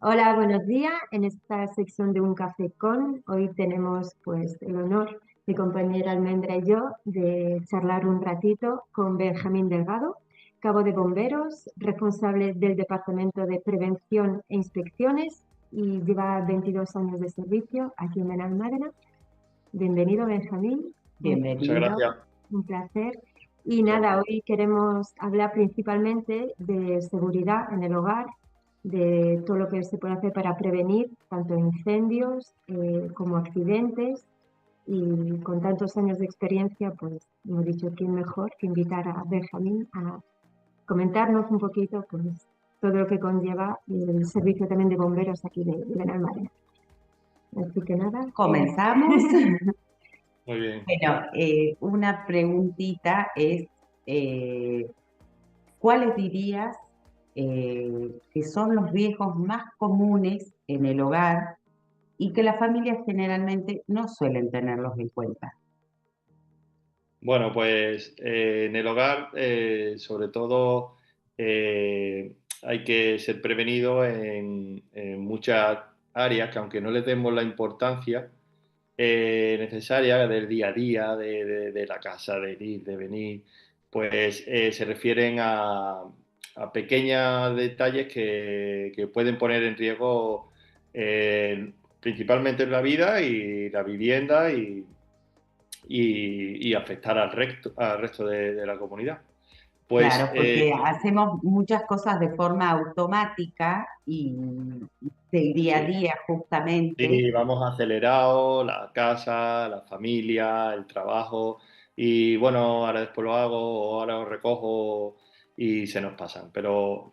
Hola, buenos días. En esta sección de Un Café con, hoy tenemos pues el honor, mi compañera Almendra y yo, de charlar un ratito con Benjamín Delgado, cabo de bomberos, responsable del Departamento de Prevención e Inspecciones y lleva 22 años de servicio aquí en Benalmádena. Bienvenido, Benjamín. Muchas Bienvenido, gracias. un placer. Y nada, Gracias. hoy queremos hablar principalmente de seguridad en el hogar, de todo lo que se puede hacer para prevenir tanto incendios como accidentes. Y con tantos años de experiencia, pues hemos dicho quién mejor que invitar a Benjamín a comentarnos un poquito pues, todo lo que conlleva el servicio también de bomberos aquí de Benalmádena. Así que nada. Comenzamos. Sí. Muy bien. Bueno, una preguntita es, eh, ¿cuáles dirías que son los riesgos más comunes en el hogar y que las familias generalmente no suelen tenerlos en cuenta? Bueno, pues en el hogar, sobre todo, hay que ser prevenido en muchas áreas que aunque no le demos la importancia necesaria del día a día, de la casa, de ir, de venir, pues se refieren a pequeños detalles que pueden poner en riesgo principalmente la vida y la vivienda y afectar al resto de la comunidad. Pues Claro, porque hacemos muchas cosas de forma automática y del día a sí, día justamente. sí, vamos acelerados, la casa, la familia, el trabajo, y bueno, ahora después lo hago, o ahora lo recojo y se nos pasan. Pero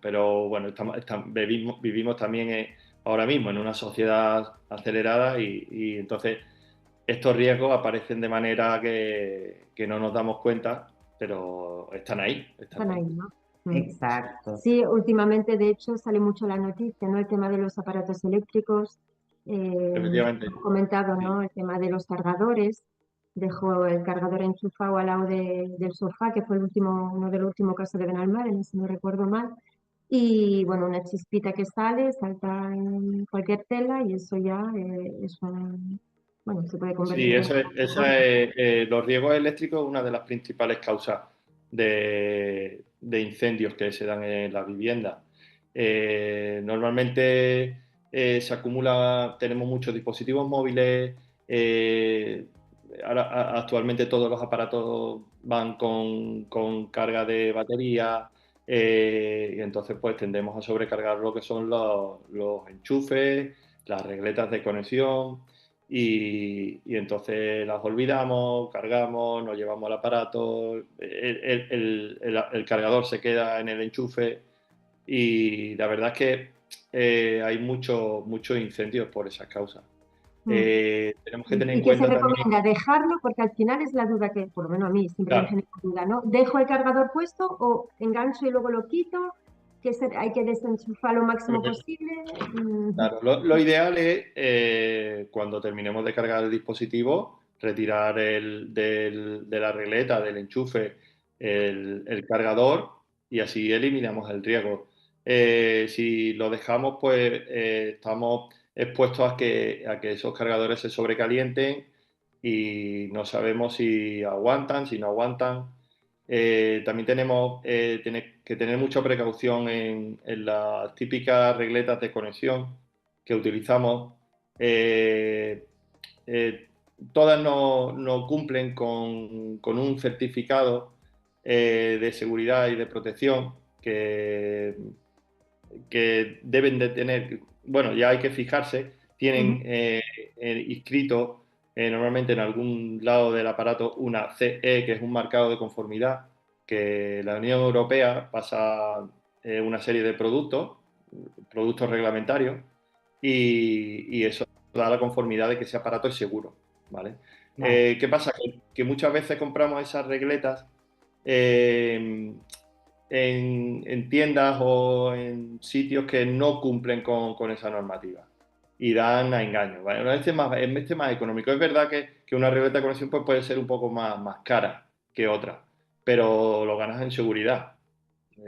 bueno, vivimos también ahora mismo en una sociedad acelerada y entonces estos riesgos aparecen de manera que no nos damos cuenta, pero están ahí, están Están ahí, ahí. ¿no? Mm. Exacto. Sí, últimamente de hecho sale mucho la noticia, ¿no? El tema de los aparatos eléctricos. Efectivamente. Hemos comentado, Sí. ¿no? El tema de los cargadores. Dejó el cargador enchufado al lado del sofá, que fue uno de los últimos casos de Benalmádena, si no recuerdo mal. Y bueno, una chispita que sale, salta en cualquier tela y eso ya bueno, se puede Sí, convertir en algo los riesgos eléctricos es una de las principales causas de incendios que se dan en las viviendas. Normalmente se acumula, tenemos muchos dispositivos móviles, eh, actualmente todos los aparatos van con carga de batería y entonces pues tendemos a sobrecargar lo que son los enchufes, las regletas de conexión y entonces las olvidamos, cargamos, nos llevamos el aparato, el cargador se queda en el enchufe y la verdad es que hay muchos incendios por esas causas. más. Tenemos que tener ¿Y en qué se cuenta también, recomienda? ¿Dejarlo? Porque al final es la duda que, por lo menos a mí, siempre me claro, genera duda, ¿no? ¿Dejo el cargador puesto o engancho y luego lo quito? Hay que desenchufar lo máximo posible. claro, lo ideal es cuando terminemos de cargar el dispositivo, retirar de la regleta, del enchufe, el cargador y así eliminamos el riesgo. Si lo dejamos, pues estamos expuestos a que esos cargadores se sobrecalienten y no sabemos si aguantan, si no aguantan. También tenemos que tener mucha precaución en las típicas regletas de conexión que utilizamos. Eh, eh, Todas no cumplen con un certificado de seguridad y de protección que deben de tener, bueno, ya hay que fijarse, tienen inscrito normalmente en algún lado del aparato una CE, que es un marcado de conformidad, que la Unión Europea pasa una serie de productos reglamentarios, y eso da la conformidad de que ese aparato es seguro, ¿vale? Claro. ¿Qué pasa? Que muchas veces compramos esas regletas eh, en tiendas o en sitios que no cumplen con esa normativa y dan a engaño. ¿Vale? Este es más económico. Es verdad que una regleta de conexión pues, puede ser un poco más cara que otra, pero lo ganas en seguridad.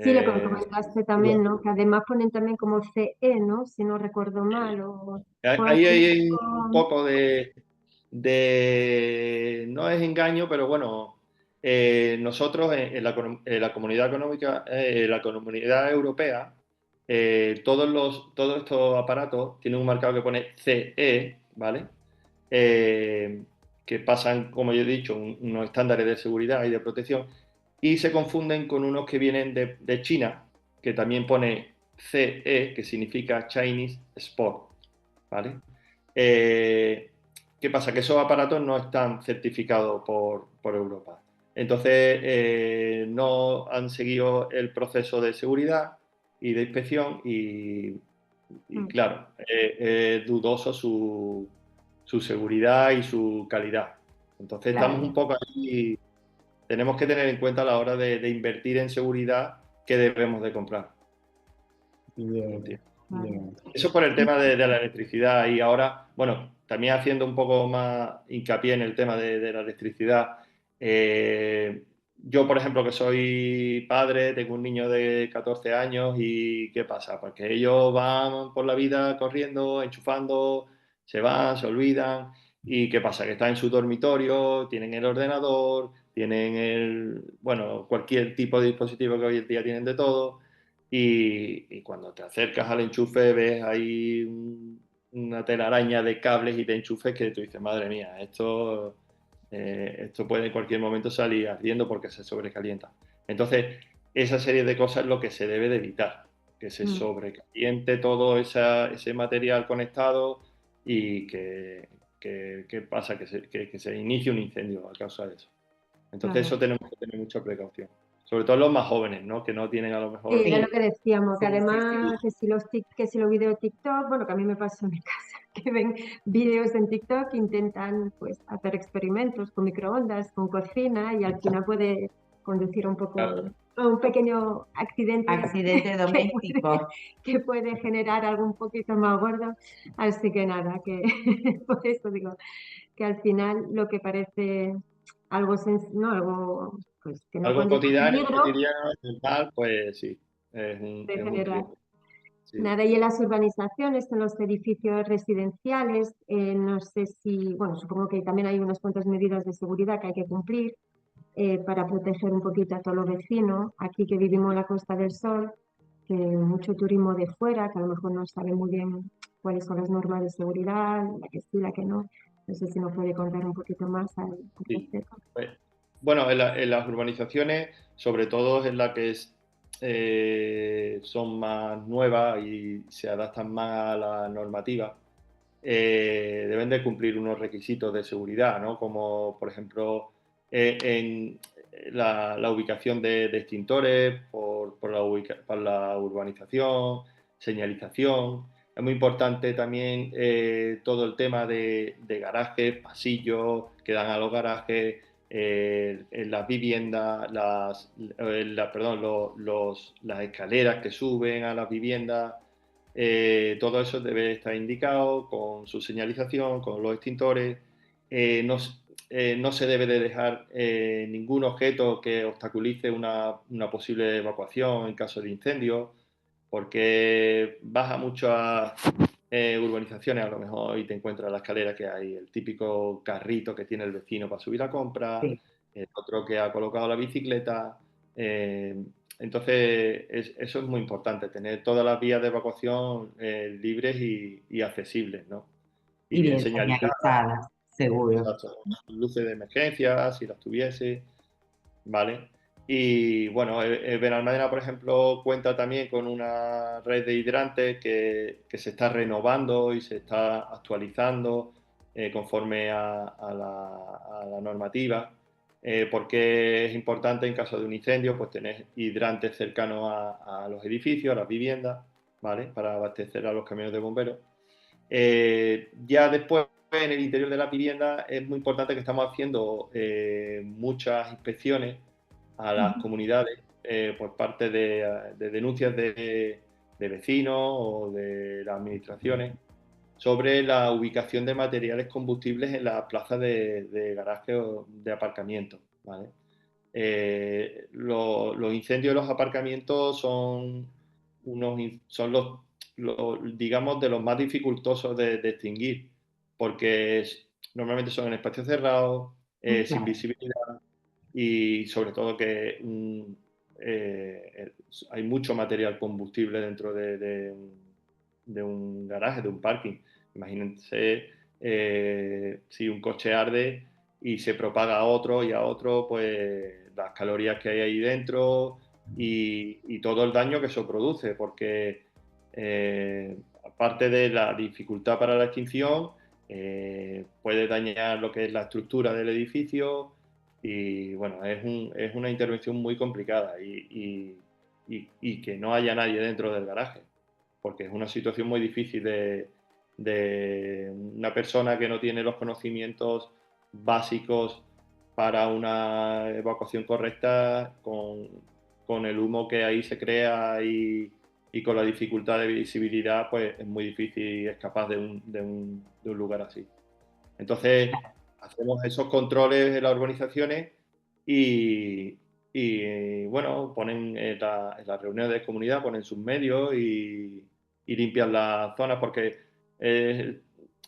Sí, lo que me Eh, comentaste también, ¿no? Que además ponen también como CE, ¿no? Si no recuerdo mal, o Ahí Quality hay un con... poco no es engaño, pero bueno, nosotros en la comunidad económica, la comunidad europea, todos estos aparatos tienen un marcado que pone CE, ¿vale? Eh, que pasan, como yo he dicho, unos estándares de seguridad y de protección, y se confunden con unos que vienen de China, que también pone CE, que significa Chinese Sport, ¿vale? Eh, ¿Qué pasa? Que esos aparatos no están certificados por Europa. Entonces, no han seguido el proceso de seguridad y de inspección y Mm, claro, es dudoso su seguridad y su calidad. Entonces, estamos un claro, poco ahí, tenemos que tener en cuenta a la hora de invertir en seguridad qué debemos de comprar. Bien, ¿Entiendes? vale. bien. Eso por el tema de la electricidad y ahora, bueno, también haciendo un poco más hincapié en el tema de la electricidad. Yo, por ejemplo, que soy padre, tengo un niño de 14 años y ¿qué pasa? Pues que ellos van por la vida corriendo, enchufando, se van, se olvidan y ¿qué pasa? Que están en su dormitorio, tienen el ordenador, tienen bueno, cualquier tipo de dispositivo que hoy en día tienen de todo y cuando te acercas al enchufe ves ahí una telaraña de cables y de enchufes que tú dices, madre mía, esto puede en cualquier momento salir ardiendo porque se sobrecalienta. Entonces, esa serie de cosas es lo que se debe de evitar, que se Mm, sobrecaliente todo ese material conectado y que pasa, que se inicie un incendio a causa de eso. Entonces, claro. eso tenemos que tener mucha precaución. Sobre todo los más jóvenes, ¿no? Que no tienen a lo Sí, mejor... era lo Sí, que decíamos, que sí, sí, además sí. que si los vídeos de TikTok, bueno, que a mí me pasó en mi casa, que ven vídeos en TikTok que intentan pues hacer experimentos con microondas, con cocina y al final puede conducir un poco Claro. a un pequeño accidente Accidente que puede, doméstico. que puede generar algo un poquito más gordo. Así que nada, que por eso digo que al final lo que parece algo, no, algo pues, que no Algo conlleva peligro cotidiano, normal, pues sí, de es un generar. riesgo. Sí, Nada, y en las urbanizaciones, en los edificios residenciales, no sé si, bueno, supongo que también hay unas cuantas medidas de seguridad que hay que cumplir para proteger un poquito a todos los vecinos. Aquí que vivimos en la Costa del Sol, que mucho turismo de fuera, que a lo mejor no sabe muy bien cuáles son las normas de seguridad, la que sí, la que no. No sé si nos puede contar un poquito más al sí. respecto. Pues, bueno, en las urbanizaciones, sobre todo en las que son más nuevas y se adaptan más a la normativa, deben de cumplir unos requisitos de seguridad, ¿no? Como, por ejemplo, en la ubicación de extintores por la urbanización, señalización. Es muy importante también todo el tema de garajes, pasillos que dan a los garajes, en las viviendas, perdón, las escaleras que suben a las viviendas. Todo eso debe estar indicado con su señalización, con los extintores. No, no se debe de dejar ningún objeto que obstaculice una posible evacuación en caso de incendio, porque baja mucho a urbanizaciones a lo mejor y te encuentras la escalera que hay, el típico carrito que tiene el vecino para subir a compra, Sí. el otro que ha colocado la bicicleta. eh, entonces, eso es muy importante, tener todas las vías de evacuación libres y accesibles, ¿no? Y Y bien bien señalizadas, señalizadas, seguro. exacto, luces de emergencia, si las tuviese, ¿vale? Y bueno, Benalmádena, por ejemplo, cuenta también con una red de hidrantes que se está renovando y se está actualizando conforme a la normativa, porque es importante en caso de un incendio pues tener hidrantes cercanos a los edificios, a las viviendas, ¿vale? Para abastecer a los camiones de bomberos. Ya después, en el interior de la vivienda, es muy importante que estamos haciendo muchas inspecciones a las Ujú. comunidades por parte de denuncias de vecinos o de las administraciones sobre la ubicación de materiales combustibles en las plazas de garaje o de aparcamiento, ¿vale? Los incendios de los aparcamientos son digamos, de los más dificultosos de extinguir, porque normalmente son en espacios cerrados, sin Claro. visibilidad y sobre todo que hay mucho material combustible dentro de un garaje, de un parking. Imagínense si un coche arde y se propaga a otro y a otro, pues las calorías que hay ahí dentro y todo el daño que eso produce, porque aparte de la dificultad para la extinción, puede dañar lo que es la estructura del edificio y bueno, es una intervención muy complicada y que no haya nadie dentro del garaje, porque es una situación muy difícil de una persona que no tiene los conocimientos básicos para una evacuación correcta con el humo que ahí se crea y con la dificultad de visibilidad, pues es muy difícil escapar de un lugar así. Entonces, hacemos esos controles en las urbanizaciones y bueno, ponen en las reuniones de comunidad, ponen sus medios y limpian las zonas porque es,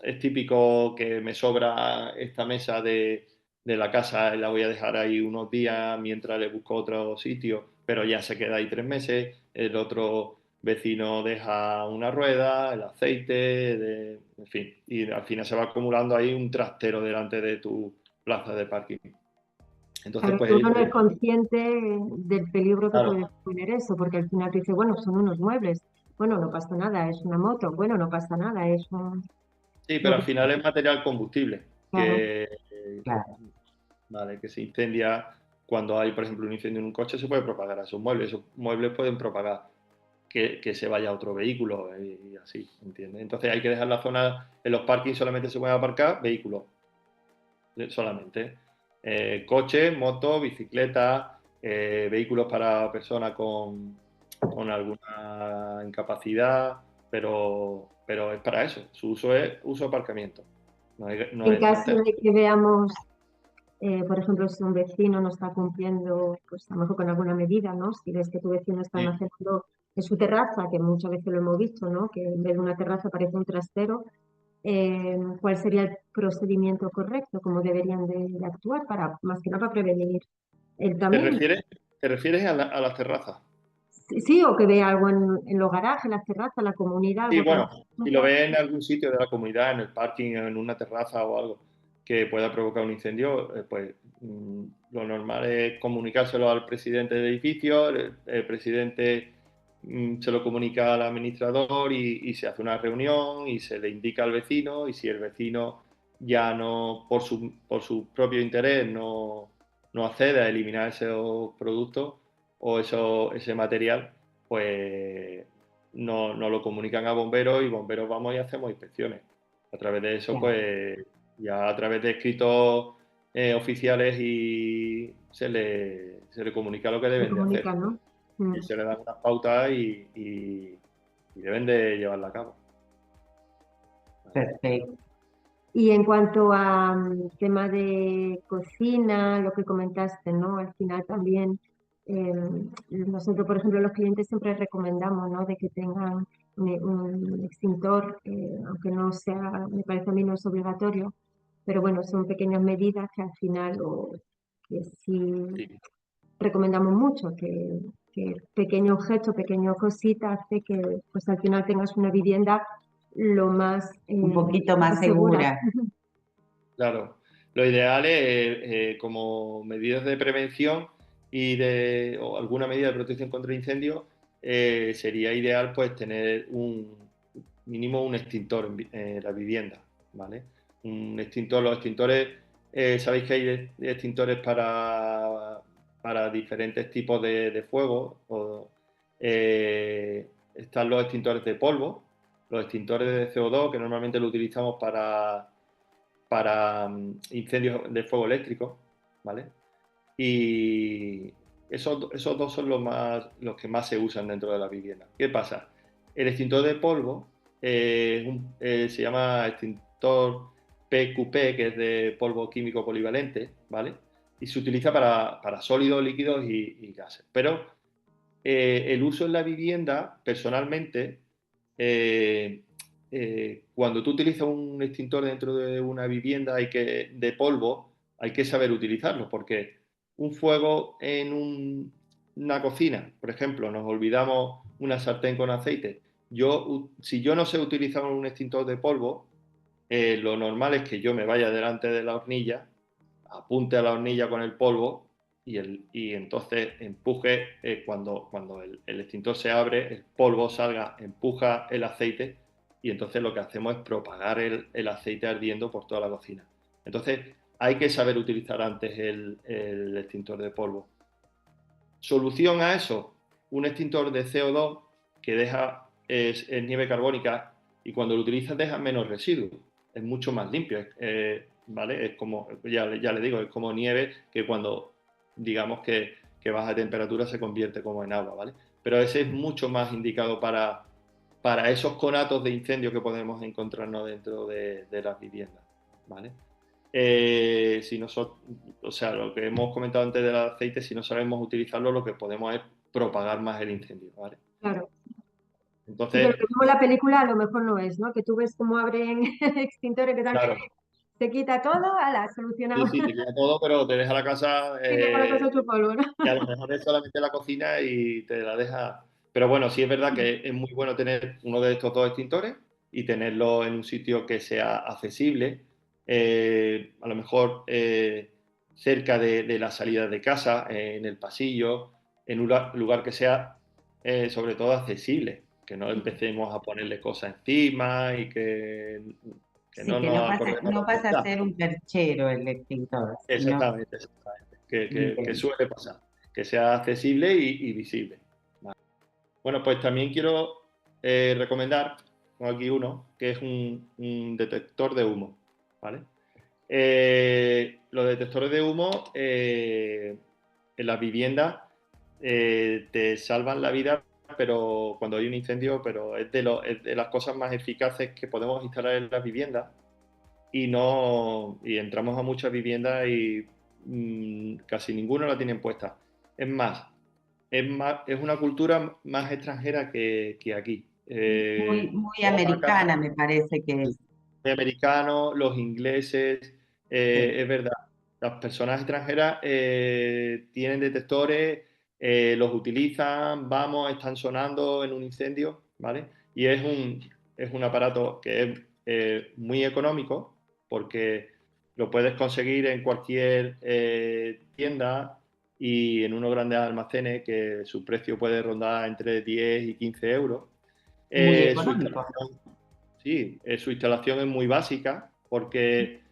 es típico que me sobra esta mesa de la casa, la voy a dejar ahí unos días mientras le busco otro sitio, pero ya se queda ahí 3 meses, el otro vecino deja una rueda, el aceite, en fin, y al final se va acumulando ahí un trastero delante de tu plaza de parking. Entonces, Claro, pues que uno no es consciente del peligro que claro, puede tener eso, porque al final te dice, bueno, son unos muebles, bueno, no pasa nada, es una moto, bueno, no pasa nada, es un... sí, pero lo al que- final es material combustible Claro, Claro. vale, que se incendia cuando hay, por ejemplo, un incendio en un coche, se puede propagar a esos muebles pueden propagar que se vaya a otro vehículo y así, ¿entiendes? Entonces hay que dejar la zona, en los parkings solamente se pueden aparcar vehículos, solamente. Coches, motos, bicicletas, vehículos para personas con alguna incapacidad, pero es para eso. Su uso es uso de aparcamiento, no en es caso trastero. de que veamos, por ejemplo, si un vecino no está cumpliendo, pues a lo mejor con alguna medida, ¿no? Si ves que tu vecino está Sí. almacenando en su terraza, que muchas veces lo hemos visto, ¿no? Que en vez de una terraza parece un trastero, ¿cuál sería el procedimiento correcto? ¿Cómo deberían de actuar para, más que nada, para prevenir él ¿Te también? refieres, te refieres a las terrazas? Sí, sí, o que vea algo en los garajes, en las terrazas, en la comunidad, Sí, algo que no bueno, se si lo conozca. ves en algún sitio de la comunidad, en el parking, en una terraza o algo que pueda provocar un incendio, pues lo normal es comunicárselo al presidente del edificio, el presidente se lo comunica al administrador y se hace una reunión y se le indica al vecino y si el vecino ya no, por su propio interés, no accede a eliminar esos productos o ese material, pues no lo comunican a bomberos y bomberos vamos y hacemos inspecciones. A través de eso, Claro. pues ya a través de escritos oficiales y se le comunica lo que Se deben de comunica, hacer. ¿no? Y Mm. se le dan unas pautas y deben de llevarla a cabo. ¿Vale? Perfecto. Y en cuanto a tema de cocina, lo que comentaste, ¿no? Al final también, nosotros, por ejemplo, los clientes siempre recomendamos, ¿no? De que tengan un extintor, aunque no sea, me parece a mí no es obligatorio, pero bueno, son pequeñas medidas que al final, o que sí Sí. recomendamos mucho, que pequeño objeto, pequeño cosita hace que pues al final tengas una vivienda lo más Un poquito más segura. segura. Claro, lo ideal es, como medidas de prevención o alguna medida de protección contra incendios, sería ideal pues tener mínimo un extintor en la vivienda, ¿vale? Un extintor, los extintores, sabéis que hay extintores para diferentes tipos de fuego, están los extintores de polvo, los extintores de CO2 que normalmente lo utilizamos para incendios de fuego eléctrico, ¿vale? Y esos dos son los que más se usan dentro de la vivienda. ¿Qué pasa? El extintor de polvo se llama extintor PQP, que es de polvo químico polivalente, ¿vale? y se utiliza para sólidos, líquidos y gases. Pero el uso en la vivienda, personalmente, cuando tú utilizas un extintor dentro de una vivienda de polvo, hay que saber utilizarlo, porque un fuego en una cocina, por ejemplo, nos olvidamos una sartén con aceite. Si yo no sé utilizar un extintor de polvo, lo normal es que yo me vaya delante de la hornilla, apunte a la hornilla con el polvo y entonces empuje, cuando el extintor se abre, el polvo salga, empuja el aceite y entonces lo que hacemos es propagar el aceite ardiendo por toda la cocina. Entonces hay que saber utilizar antes el extintor de polvo. Solución a eso, un extintor de CO2 que es nieve carbónica y cuando lo utilizas deja menos residuos, es mucho más limpio, ¿vale? Es como, ya le digo, es como nieve que cuando digamos que baja de temperatura se convierte como en agua, ¿vale? Pero ese es mucho más indicado para esos conatos de incendio que podemos encontrarnos dentro de las viviendas, ¿vale? Si nosotros, o sea, lo que hemos comentado antes del aceite, si no sabemos utilizarlo, lo que podemos es propagar más el incendio, ¿vale? Claro. Sí, que lo Entonces, que vemos en la película a lo mejor no es, ¿no? Que tú ves cómo abren extintores, que tal, claro, se quita todo, ala, sí, solucionado. sí, te queda todo, pero te deja la casa, Y deja la cosa hecho polvo, ¿no? que a lo mejor es solamente la cocina y te la deja. Pero bueno, sí es verdad que es muy bueno tener uno de estos dos extintores y tenerlo en un sitio que sea accesible, a lo mejor cerca de la salida de casa, en el pasillo, en un lugar que sea sobre todo accesible, que no empecemos a ponerle cosas encima y que Sí, no que nos acordemos no dónde pasa a está. ser un perchero el extintor, sino Exactamente, exactamente. Que bien. suele pasar, que sea accesible y visible. Vale. Bueno, pues también quiero recomendar, tengo aquí uno, que es un detector de humo, ¿vale? Los detectores de humo en las viviendas te salvan la vida, pero cuando hay un incendio, pero es de las cosas más eficaces que podemos instalar en las viviendas y no y entramos a muchas viviendas y casi ninguno la tienen puesta. Es más, es una cultura más extranjera que aquí. Muy Vamos a casa americana me parece que es. de americanos, los ingleses, Sí, es verdad. Las personas extranjeras tienen detectores, los utilizan, vamos, están sonando en un incendio, ¿vale? Y es un aparato que es muy económico porque lo puedes conseguir en cualquier tienda y en unos grandes almacenes que su precio puede rondar entre 10 y 15 euros. muy Su económico. instalación, sí, su instalación es muy básica porque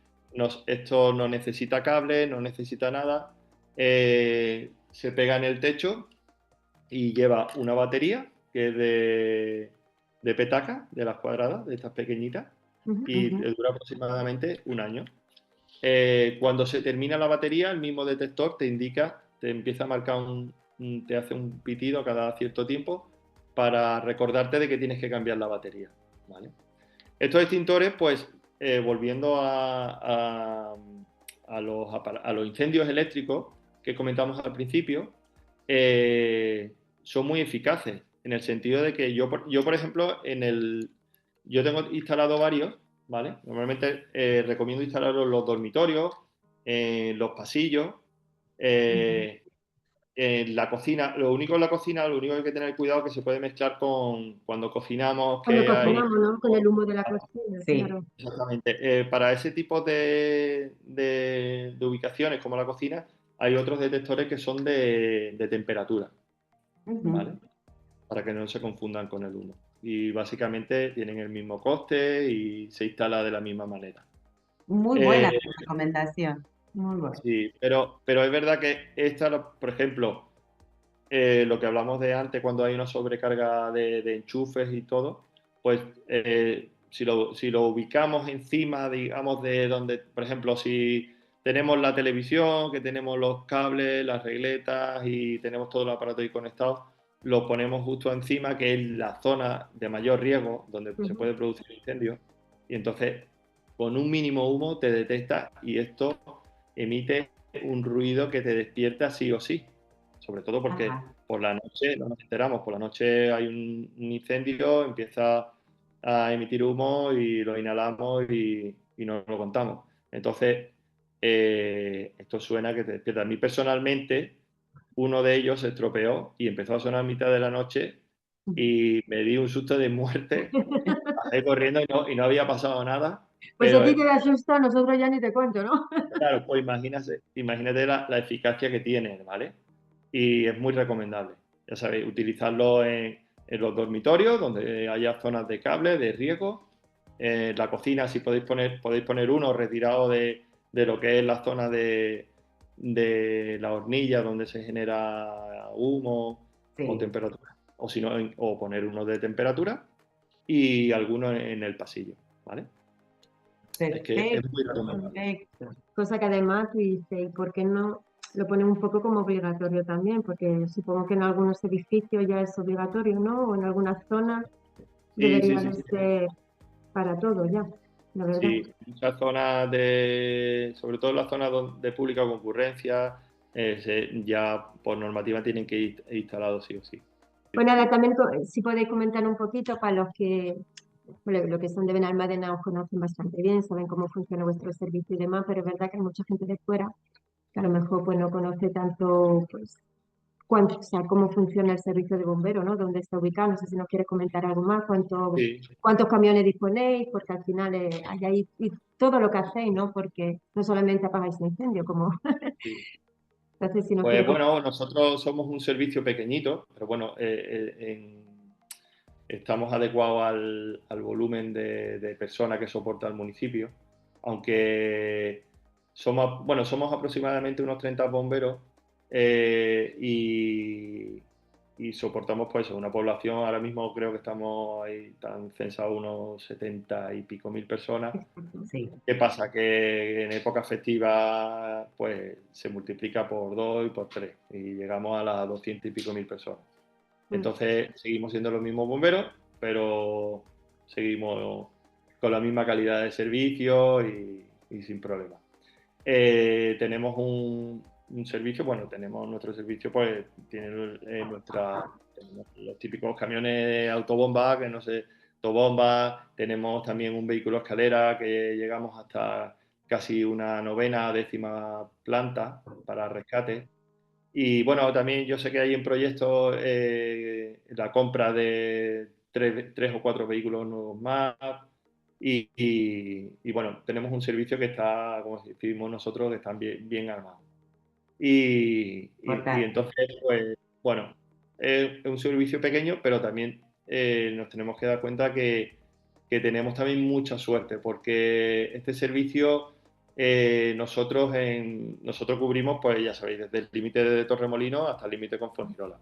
esto no necesita cable, no necesita nada. Se pega en el techo y lleva una batería que es de petaca, de las cuadradas, de estas pequeñitas, Ujú. y dura aproximadamente un año. Cuando se termina la batería, el mismo detector te indica, te empieza a marcar te hace un pitido cada cierto tiempo para recordarte de que tienes que cambiar la batería, ¿vale? Estos extintores, pues, volviendo a los incendios eléctricos que comentamos al principio, son muy eficaces en el sentido de que yo por ejemplo, yo tengo instalado varios, ¿vale? Normalmente recomiendo instalarlos en los dormitorios, en los pasillos, Ujú. eh, en la cocina. Lo único en la cocina, lo único que hay que tener cuidado es que se puede mezclar con cuando cocinamos, Cuando que hay. cocinamos, ¿no? Con el humo de la cocina, Sí, claro. Exactamente. Para ese tipo de ubicaciones como la cocina, hay otros detectores que son de temperatura, ujú. ¿vale? Para que no se confundan con el humo. Y básicamente tienen el mismo coste y se instala de la misma manera. Muy Eh, buena tu recomendación, muy buena. sí, pero es verdad que por ejemplo, lo que hablamos de antes, cuando hay una sobrecarga de enchufes y todo, pues si lo ubicamos encima, digamos, de donde, por ejemplo, si tenemos la televisión, que tenemos los cables, las regletas y tenemos todo el aparato ahí conectado, lo ponemos justo encima, que es la zona de mayor riesgo, donde se Ujú. puede producir incendios, y entonces con un mínimo humo te detecta y esto emite un ruido que te despierta sí o sí. Sobre todo porque Ajá. por la noche, no nos enteramos, por la noche hay un incendio, empieza a emitir humo y lo inhalamos y no lo contamos. Entonces, esto suena que te despierta. A mí personalmente, uno de ellos se estropeó y empezó a sonar a mitad de la noche y me di un susto de muerte. Bajé corriendo y no había pasado nada, Pues a pero ti te asusta, a nosotros ya ni te cuento, ¿no? claro, pues imagínate la eficacia que tiene, ¿vale? Y es muy recomendable. Ya sabéis, utilizarlo en los dormitorios, donde haya zonas de cable, de riego. En la cocina, si podéis poner uno retirado de lo que es la zona de la hornilla, donde se genera humo o Sí, temperatura. O si no, o poner uno de temperatura y alguno en el pasillo, ¿vale? Es que es muy perfecto, recomendable. perfecto. Cosa que además tú dices, ¿y por qué no lo ponen un poco como obligatorio también? Porque supongo que en algunos edificios ya es obligatorio, ¿no? O en algunas zonas Sí, sí, debería sí, de sí. ser para todo ya, la verdad. Sí, muchas zonas sobre todo en las zonas de pública concurrencia, ya por normativa tienen que ir instalados sí o sí. Pues nada, también si podéis comentar un poquito para los que, bueno, lo que son de Benalmádena os conocen bastante bien, saben cómo funciona vuestro servicio y demás, pero es verdad que hay mucha gente de fuera que a lo mejor pues no conoce tanto pues o sea, cómo funciona el servicio de bombero, ¿no? ¿Dónde está ubicado? No sé si nos quieres comentar algo más, Sí, cuántos camiones disponéis, porque al final hay ahí y todo lo que hacéis, ¿no? Porque no solamente apagáis un incendio, como sí. entonces si nos Pues quiere bueno, nosotros somos un servicio pequeñito, pero bueno, estamos adecuados al volumen de personas que soporta el municipio, aunque somos aproximadamente unos 30 bomberos y soportamos pues una población, ahora mismo creo que estamos ahí, están censados unos 70 y pico mil personas. Sí, ¿Qué pasa? Que en época festiva pues se multiplica por 2 y por 3 y llegamos a las 200 y pico mil personas. Entonces seguimos siendo los mismos bomberos, pero seguimos con la misma calidad de servicio y sin problema. Tenemos un servicio, bueno, tenemos nuestro servicio, pues tiene tenemos los típicos camiones autobomba, que no sé, autobomba, tenemos también un vehículo escalera que llegamos hasta casi una novena, décima planta para rescate. Y bueno, también yo sé que hay en proyectos la compra de tres o cuatro vehículos nuevos más. Y bueno, tenemos un servicio que está, como decimos nosotros, que están bien armados. Y importante. entonces, pues bueno, es un servicio pequeño, pero también nos tenemos que dar cuenta que tenemos también mucha suerte, porque este servicio nosotros cubrimos, pues ya sabéis, desde el límite de Torremolinos hasta el límite con Fuengirola.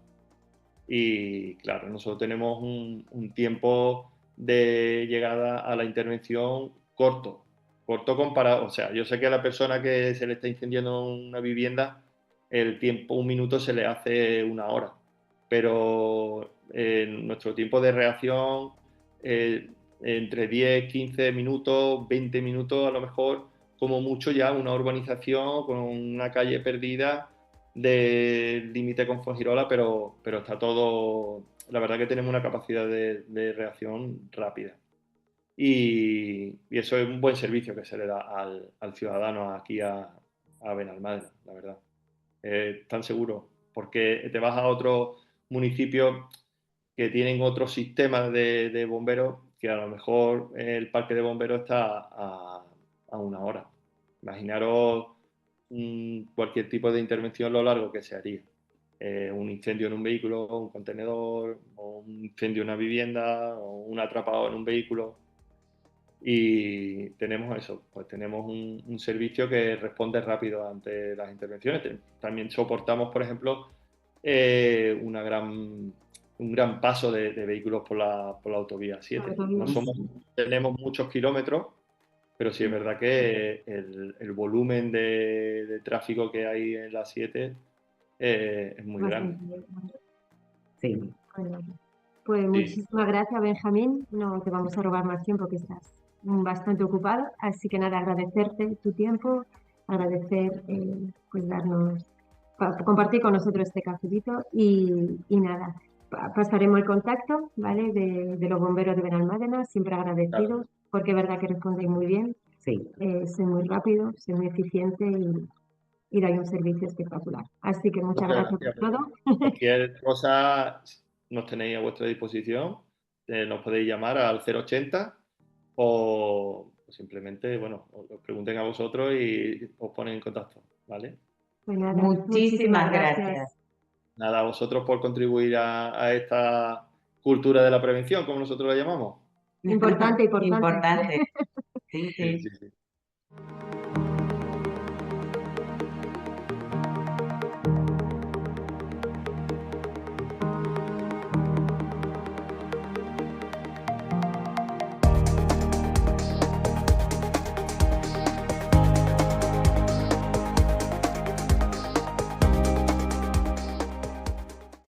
Y claro, nosotros tenemos un tiempo de llegada a la intervención corto comparado. O sea, yo sé que a la persona que se le está incendiando una vivienda, el tiempo, un minuto se le hace una hora. Pero nuestro tiempo de reacción, eh, entre 10, 15 minutos, 20 minutos, a lo mejor, como mucho ya una urbanización con una calle perdida del límite con Fuengirola, pero está todo, la verdad que tenemos una capacidad de reacción rápida. Y eso es un buen servicio que se le da al ciudadano aquí a Benalmádena, la verdad. Tan seguro, porque te vas a otros municipios que tienen otros sistemas de bomberos que a lo mejor el parque de bomberos está a una hora. Imaginaros cualquier tipo de intervención lo largo que se haría. Un incendio en un vehículo, un contenedor, o un incendio en una vivienda, o un atrapado en un vehículo. Y tenemos eso, pues tenemos un servicio que responde rápido ante las intervenciones. También soportamos, por ejemplo, un gran paso de vehículos por la autovía 7. No tenemos muchos kilómetros, pero sí es verdad que el volumen de tráfico que hay en la 7 es muy grande. bastante bien. Sí, Bueno, pues Sí, muchísimas gracias, Benjamín. No te vamos a robar más tiempo que estás bastante ocupado. Así que nada, agradecerte tu tiempo, agradecer pues compartir con nosotros este cafecito y nada, pasaremos el contacto, ¿vale? De los bomberos de Benalmádena, siempre agradecidos, porque es verdad que respondéis muy bien, Sí. soy muy rápido, soy muy eficiente y dais un servicio espectacular. Así que muchas gracias por todo. Cualquier cosa nos tenéis a vuestra disposición, nos podéis llamar al 080 o simplemente, bueno, os pregunten a vosotros y os ponen en contacto, ¿vale? Pues nada, Muchísimas gracias. Nada, a vosotros por contribuir a esta cultura de la prevención, como nosotros la llamamos. Importante. Importante. Sí, sí. Sí, sí, sí.